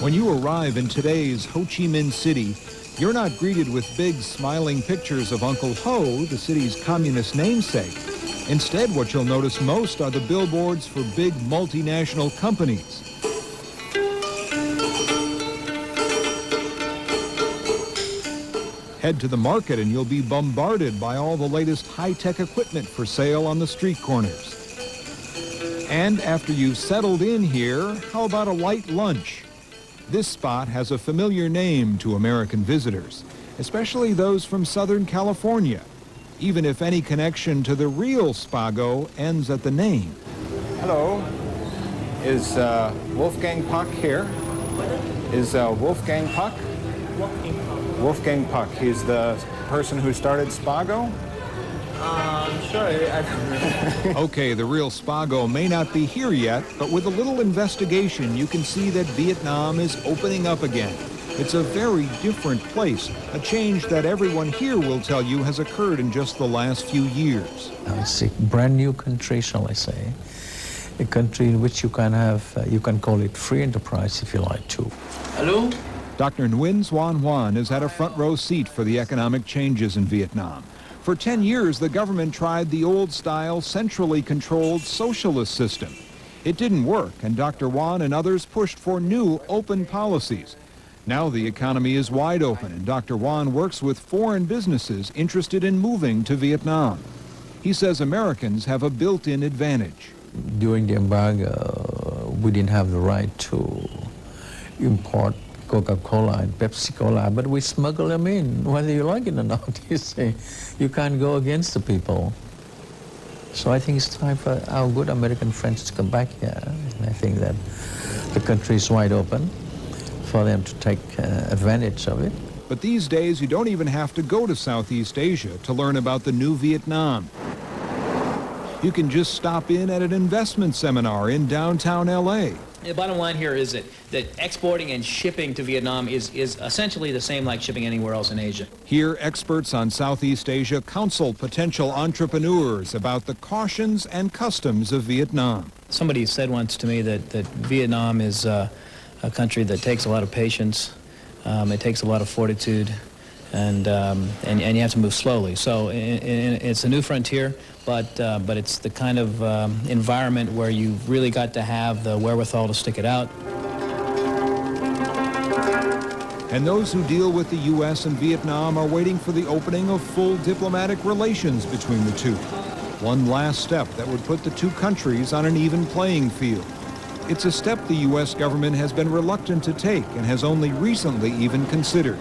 When you arrive in today's Ho Chi Minh City, you're not greeted with big smiling pictures of Uncle Ho, the city's communist namesake. Instead, what you'll notice most are the billboards for big multinational companies. Head to the market and you'll be bombarded by all the latest high-tech equipment for sale on the street corners. And after you've settled in here, how about a light lunch? This spot has a familiar name to American visitors, especially those from Southern California, even if any connection to the real Spago ends at the name. Hello, is Wolfgang Puck here? Is Wolfgang Puck? Wolfgang Puck, he's the person who started Spago? Sure, I don't know. Okay, the real Spago may not be here yet, but with a little investigation, you can see that Vietnam is opening up again. It's a very different place, a change that everyone here will tell you has occurred in just the last few years. It's a brand new country, shall I say. A country in which you can have, you can call it free enterprise if you like to. Hello? Dr. Nguyen Xuan Huan has had a front row seat for the economic changes in Vietnam. For 10 years, the government tried the old-style, centrally controlled socialist system. It didn't work, and Dr. Huan and others pushed for new, open policies. Now the economy is wide open, and Dr. Huan works with foreign businesses interested in moving to Vietnam. He says Americans have a built-in advantage. During the embargo, we didn't have the right to import Coca-Cola and Pepsi-Cola, but we smuggle them in, whether you like it or not. You see, you can't go against the people. So I think it's time for our good American friends to come back here. And I think that the country is wide open for them to take advantage of it. But these days, you don't even have to go to Southeast Asia to learn about the new Vietnam. You can just stop in at an investment seminar in downtown LA. The bottom line here is that exporting and shipping to Vietnam is essentially the same like shipping anywhere else in Asia. Here, experts on Southeast Asia counsel potential entrepreneurs about the cautions and customs of Vietnam. Somebody said once to me that Vietnam is a country that takes a lot of patience, it takes a lot of fortitude, and you have to move slowly. So it's a new frontier, but it's the kind of environment where you've really got to have the wherewithal to stick it out. And those who deal with the U.S. and Vietnam are waiting for the opening of full diplomatic relations between the two. One last step that would put the two countries on an even playing field. It's a step the U.S. government has been reluctant to take and has only recently even considered.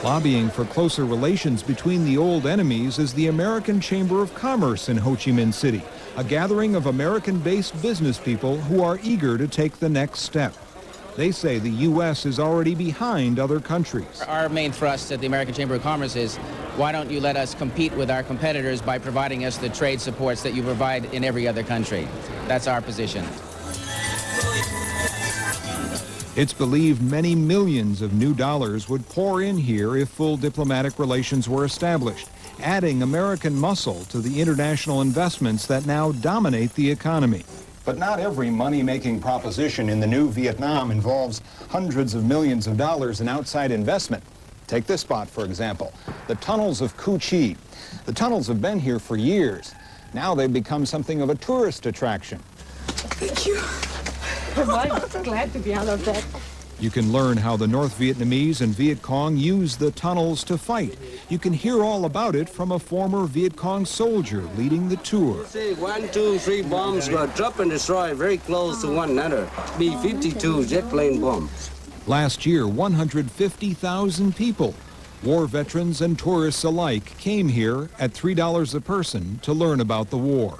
Lobbying for closer relations between the old enemies is the American Chamber of Commerce in Ho Chi Minh City, a gathering of American-based business people who are eager to take the next step. They say the U.S. is already behind other countries. Our main thrust at the American Chamber of Commerce is, why don't you let us compete with our competitors by providing us the trade supports that you provide in every other country? That's our position. It's believed many millions of new dollars would pour in here if full diplomatic relations were established, adding American muscle to the international investments that now dominate the economy. But not every money-making proposition in the new Vietnam involves hundreds of millions of dollars in outside investment. Take this spot, for example, the tunnels of Cu Chi. The tunnels have been here for years. Now they've become something of a tourist attraction. Thank you. I'm glad to be out of that. You can learn how the North Vietnamese and Viet Cong use the tunnels to fight. You can hear all about it from a former Viet Cong soldier leading the tour. Say 1, 2, 3 bombs were drop and destroy very close to one another. B-52 jet plane bombs. Last year, 150,000 people, war veterans and tourists alike, came here at $3 a person to learn about the war.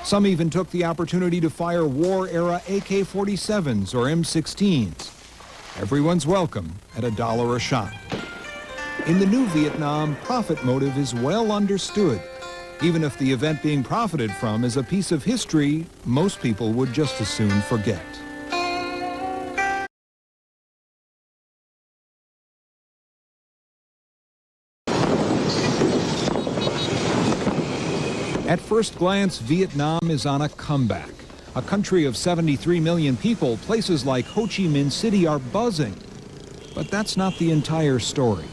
Some even took the opportunity to fire war-era AK-47s or M16s. Everyone's welcome at $1 a shot. In the new Vietnam, profit motive is well understood. Even if the event being profited from is a piece of history, most people would just as soon forget. At first glance, Vietnam is on a comeback. A country of 73 million people, places like Ho Chi Minh City are buzzing. But that's not the entire story.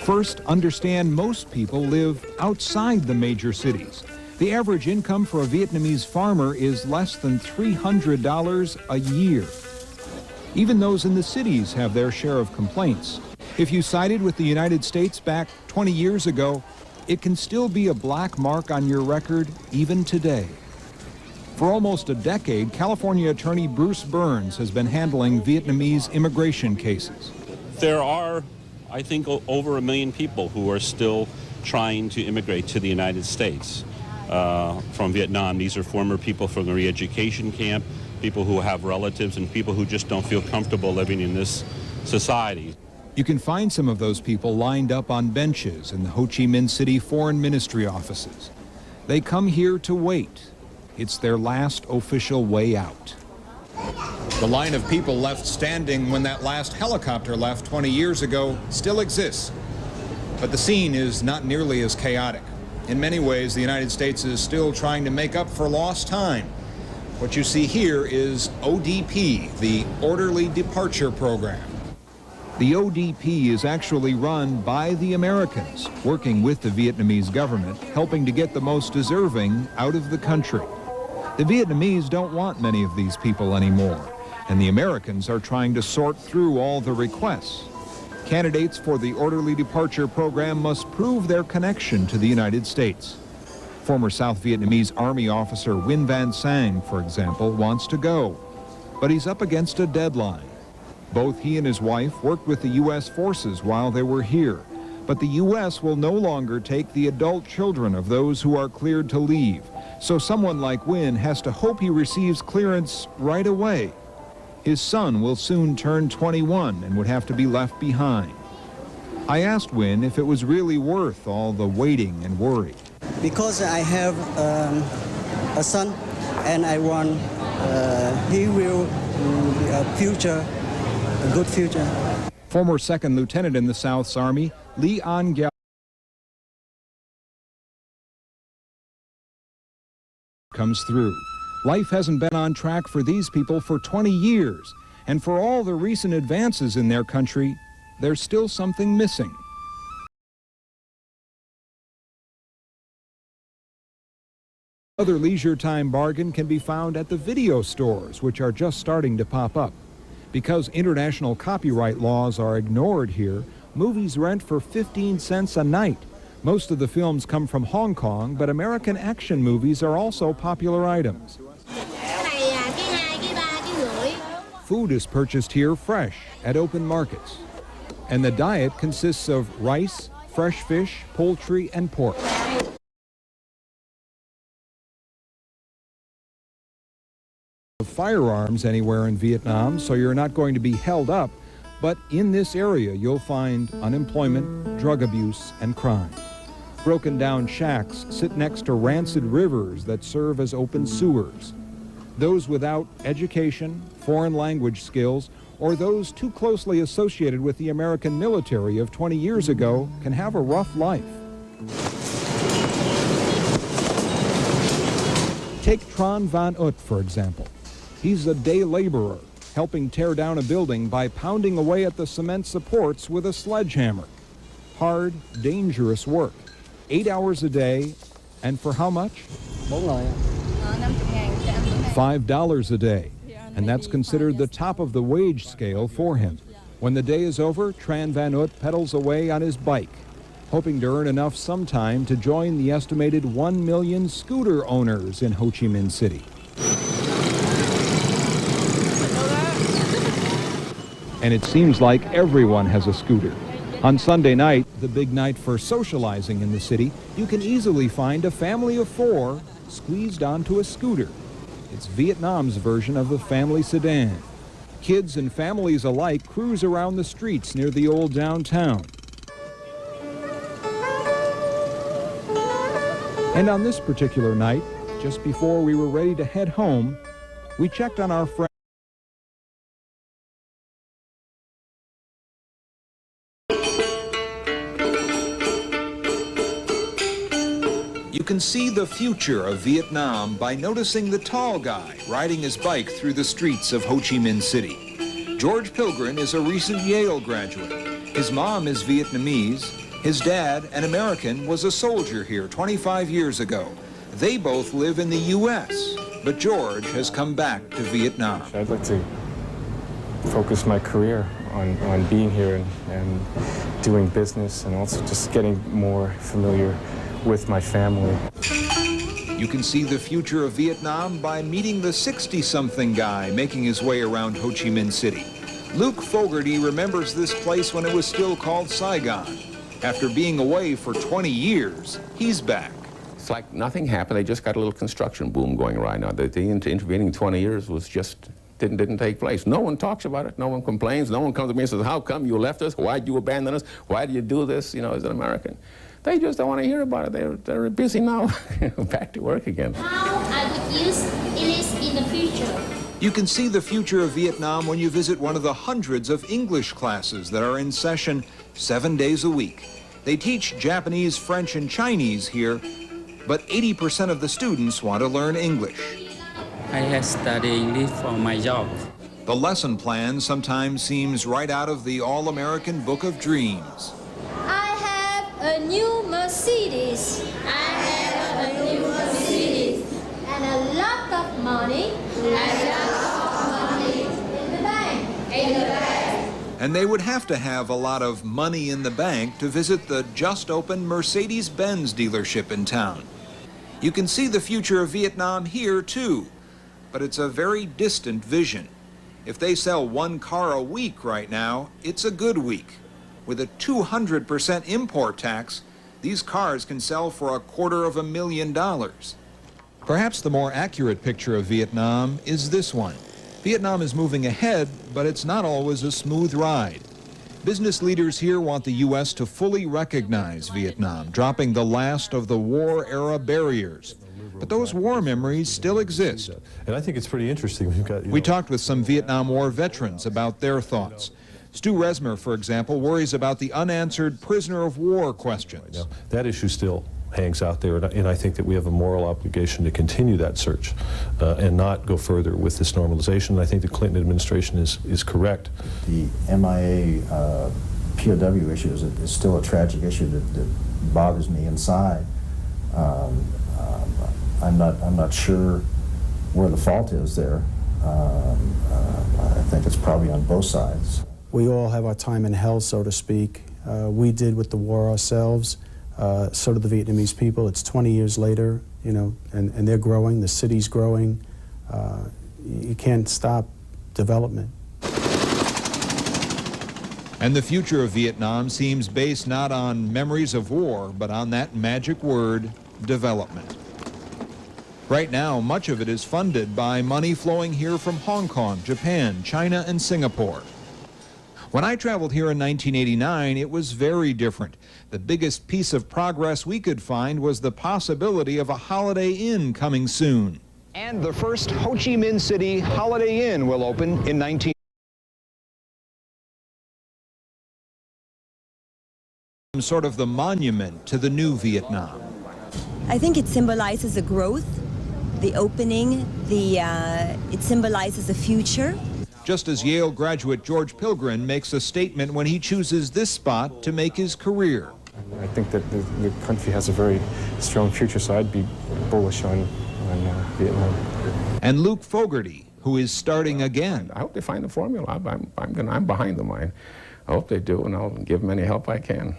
First, understand most people live outside the major cities. The average income for a Vietnamese farmer is less than $300 a year. Even those in the cities have their share of complaints. If you sided with the United States back 20 years ago, it can still be a black mark on your record even today. For almost a decade, California attorney Bruce Burns has been handling Vietnamese immigration cases. There are, I think, over 1 million people who are still trying to immigrate to the United States from Vietnam. These are former people from the re-education camp, people who have relatives, and people who just don't feel comfortable living in this society. You can find some of those people lined up on benches in the Ho Chi Minh City foreign ministry offices. They come here to wait. It's their last official way out. The line of people left standing when that last helicopter left 20 years ago still exists. But the scene is not nearly as chaotic. In many ways, the United States is still trying to make up for lost time. What you see here is ODP, the Orderly Departure Program. The ODP is actually run by the Americans, working with the Vietnamese government, helping to get the most deserving out of the country. The Vietnamese don't want many of these people anymore, and the Americans are trying to sort through all the requests. Candidates for the Orderly Departure Program must prove their connection to the United States. Former South Vietnamese Army officer Nguyen Van Sang, for example, wants to go, but he's up against a deadline. Both he and his wife worked with the U.S. forces while they were here, but the U.S. will no longer take the adult children of those who are cleared to leave, so someone like Nguyen has to hope he receives clearance right away. His son will soon turn 21 and would have to be left behind. I asked Nguyen if it was really worth all the waiting and worry. Because I have a son, and I want he will be a good future. Former second lieutenant in the South's Army, Lee An Gyao comes through. Life hasn't been on track for these people for 20 years, and for all the recent advances in their country, there's still something missing. Other leisure time bargain can be found at the video stores, which are just starting to pop up. Because international copyright laws are ignored here, movies rent for 15 cents a night. Most of the films come from Hong Kong, but American action movies are also popular items. Food is purchased here fresh at open markets. And the diet consists of rice, fresh fish, poultry, and pork. Firearms anywhere in Vietnam, so you're not going to be held up, but in this area you'll find unemployment, drug abuse, and crime. Broken down shacks sit next to rancid rivers that serve as open sewers. Those without education, foreign language skills, or those too closely associated with the American military of 20 years ago can have a rough life. Take Tran Van Ut, for example. He's a day laborer, helping tear down a building by pounding away at the cement supports with a sledgehammer. Hard, dangerous work. 8 hours a day, and for how much? $5 a day, and that's considered the top of the wage scale for him. When the day is over, Tran Van Ut pedals away on his bike, hoping to earn enough sometime to join the estimated 1 million scooter owners in Ho Chi Minh City. And it seems like everyone has a scooter. On Sunday night, the big night for socializing in the city, you can easily find a family of 4 squeezed onto a scooter. It's Vietnam's version of the family sedan. Kids and families alike cruise around the streets near the old downtown. And on this particular night, just before we were ready to head home, we checked on our friend. You can see the future of Vietnam by noticing the tall guy riding his bike through the streets of Ho Chi Minh City. George Pilgrim is a recent Yale graduate. His mom is Vietnamese. His dad, an American, was a soldier here 25 years ago. They both live in the U.S., but George has come back to Vietnam. I'd like to focus my career on being here and doing business, and also just getting more familiar with my family. You can see the future of Vietnam by meeting the 60-something guy making his way around Ho Chi Minh City. Luke Fogarty remembers this place when it was still called Saigon. After being away for 20 years, he's back. It's like nothing happened. They just got a little construction boom going right now. The intervening 20 years was just didn't take place. No one talks about it. No one complains. No one comes to me and says, how come you left us? Why did you abandon us? Why did you do this, you know, as an American? They just don't want to hear about it. They're busy now, back to work again. How I would use English in the future. You can see the future of Vietnam when you visit one of the hundreds of English classes that are in session 7 days a week. They teach Japanese, French, and Chinese here, but 80% of the students want to learn English. I have studied English for my job. The lesson plan sometimes seems right out of the All-American Book of Dreams. A new Mercedes. I have a new Mercedes. And a lot of money. And a lot of money in the bank. In the bank. And they would have to have a lot of money in the bank to visit the just opened Mercedes-Benz dealership in town. You can see the future of Vietnam here too, but it's a very distant vision. If they sell 1 car a week right now, it's a good week. With a 200% import tax, these cars can sell for $250,000. Perhaps the more accurate picture of Vietnam is this one. Vietnam is moving ahead, but it's not always a smooth ride. Business leaders here want the U.S. to fully recognize Vietnam, dropping the last of the war-era barriers. But those war memories still exist. And I think it's pretty interesting. We talked with some Vietnam War veterans about their thoughts. Stu Resmer, for example, worries about the unanswered prisoner of war questions. That issue still hangs out there, and I think that we have a moral obligation to continue that search and not go further with this normalization. I think the Clinton administration is correct. The MIA POW issue is still a tragic issue that bothers me inside. I'm not sure where the fault is there. I think it's probably on both sides. We all have our time in hell, so to speak. We did with the war ourselves, so did the Vietnamese people. It's 20 years later, you know, and they're growing, the city's growing. You can't stop development. And the future of Vietnam seems based not on memories of war, but on that magic word, development. Right now, much of it is funded by money flowing here from Hong Kong, Japan, China, and Singapore. When I traveled here in 1989, it was very different. The biggest piece of progress we could find was the possibility of a Holiday Inn coming soon. And the first Ho Chi Minh City Holiday Inn will open in 19... Sort of the monument to the new Vietnam. I think it symbolizes a growth, the opening, it symbolizes a future. Just as Yale graduate George Pilgrim makes a statement when he chooses this spot to make his career. I think that the country has a very strong future, so I'd be bullish on Vietnam. And Luke Fogarty, who is starting again. I hope they find the formula. I'm behind the mine. I hope they do, and I'll give them any help I can.